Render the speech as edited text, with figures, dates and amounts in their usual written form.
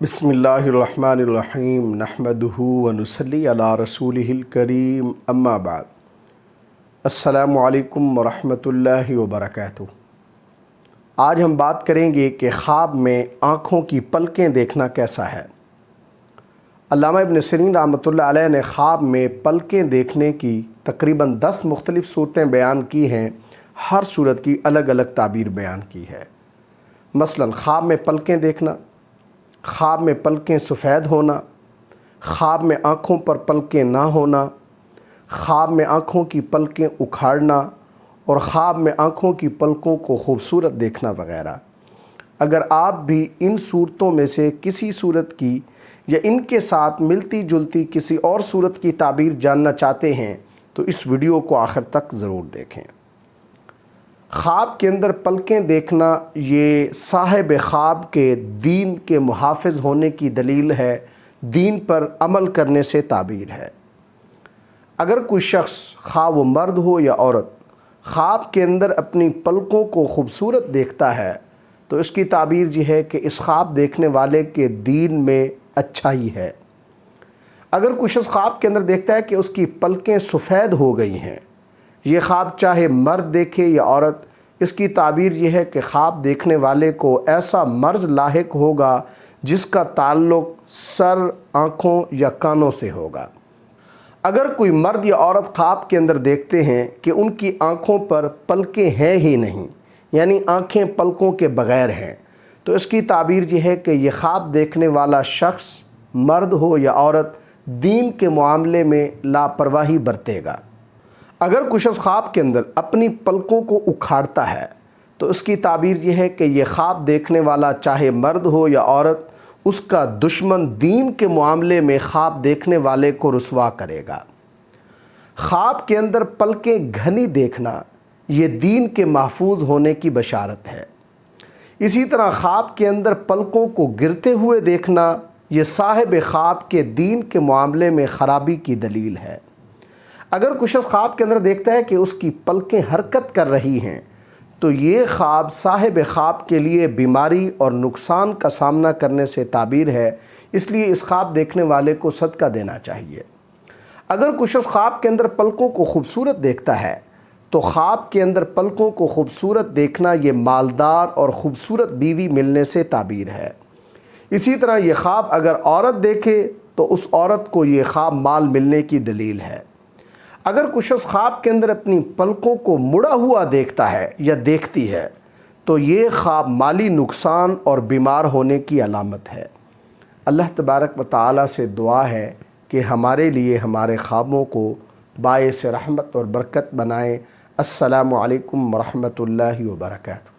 بسم اللہ الرحمن الرحیم نحمدہ ونصلی علی رسولہ الکریم اما بعد السلام علیکم ورحمۃ اللہ وبرکاتہ۔ آج ہم بات کریں گے کہ خواب میں آنکھوں کی پلکیں دیکھنا کیسا ہے۔ علامہ ابن سیرین رحمۃ اللہ علیہ نے خواب میں پلکیں دیکھنے کی تقریباً 10 مختلف صورتیں بیان کی ہیں، ہر صورت کی الگ الگ تعبیر بیان کی ہے۔ مثلاً خواب میں پلکیں دیکھنا، خواب میں پلکیں سفید ہونا، خواب میں آنکھوں پر پلکیں نہ ہونا، خواب میں آنکھوں کی پلکیں اکھاڑنا اور خواب میں آنکھوں کی پلکوں کو خوبصورت دیکھنا وغیرہ۔ اگر آپ بھی ان صورتوں میں سے کسی صورت کی یا ان کے ساتھ ملتی جلتی کسی اور صورت کی تعبیر جاننا چاہتے ہیں تو اس ویڈیو کو آخر تک ضرور دیکھیں۔ خواب کے اندر پلکیں دیکھنا یہ صاحب خواب کے دین کے محافظ ہونے کی دلیل ہے، دین پر عمل کرنے سے تعبیر ہے۔ اگر کوئی شخص خواہ وہ مرد ہو یا عورت خواب کے اندر اپنی پلکوں کو خوبصورت دیکھتا ہے تو اس کی تعبیر یہ ہے کہ اس خواب دیکھنے والے کے دین میں اچھائی ہے۔ اگر کوئی شخص خواب کے اندر دیکھتا ہے کہ اس کی پلکیں سفید ہو گئی ہیں، یہ خواب چاہے مرد دیکھے یا عورت، اس کی تعبیر یہ ہے کہ خواب دیکھنے والے کو ایسا مرض لاحق ہوگا جس کا تعلق سر، آنکھوں یا کانوں سے ہوگا۔ اگر کوئی مرد یا عورت خواب کے اندر دیکھتے ہیں کہ ان کی آنکھوں پر پلکیں ہیں ہی نہیں، یعنی آنکھیں پلکوں کے بغیر ہیں، تو اس کی تعبیر یہ ہے کہ یہ خواب دیکھنے والا شخص مرد ہو یا عورت دین کے معاملے میں لاپرواہی برتے گا۔ اگر کوئی شخص خواب کے اندر اپنی پلکوں کو اکھاڑتا ہے تو اس کی تعبیر یہ ہے کہ یہ خواب دیکھنے والا چاہے مرد ہو یا عورت، اس کا دشمن دین کے معاملے میں خواب دیکھنے والے کو رسوا کرے گا۔ خواب کے اندر پلکیں گھنی دیکھنا یہ دین کے محفوظ ہونے کی بشارت ہے۔ اسی طرح خواب کے اندر پلکوں کو گرتے ہوئے دیکھنا یہ صاحب خواب کے دین کے معاملے میں خرابی کی دلیل ہے۔ اگر کوئی شخص خواب کے اندر دیکھتا ہے کہ اس کی پلکیں حرکت کر رہی ہیں تو یہ خواب صاحب خواب کے لیے بیماری اور نقصان کا سامنا کرنے سے تعبیر ہے، اس لیے اس خواب دیکھنے والے کو صدقہ دینا چاہیے۔ اگر کوئی شخص خواب کے اندر پلکوں کو خوبصورت دیکھتا ہے تو خواب کے اندر پلکوں کو خوبصورت دیکھنا یہ مالدار اور خوبصورت بیوی ملنے سے تعبیر ہے۔ اسی طرح یہ خواب اگر عورت دیکھے تو اس عورت کو یہ خواب مال ملنے کی دلیل ہے۔ اگر کوئی شخص خواب کے اندر اپنی پلکوں کو مڑا ہوا دیکھتا ہے یا دیکھتی ہے تو یہ خواب مالی نقصان اور بیمار ہونے کی علامت ہے۔ اللہ تبارک و تعالیٰ سے دعا ہے کہ ہمارے لیے ہمارے خوابوں کو باعث رحمت اور برکت بنائے۔ السلام علیکم ورحمۃ اللہ وبرکاتہ۔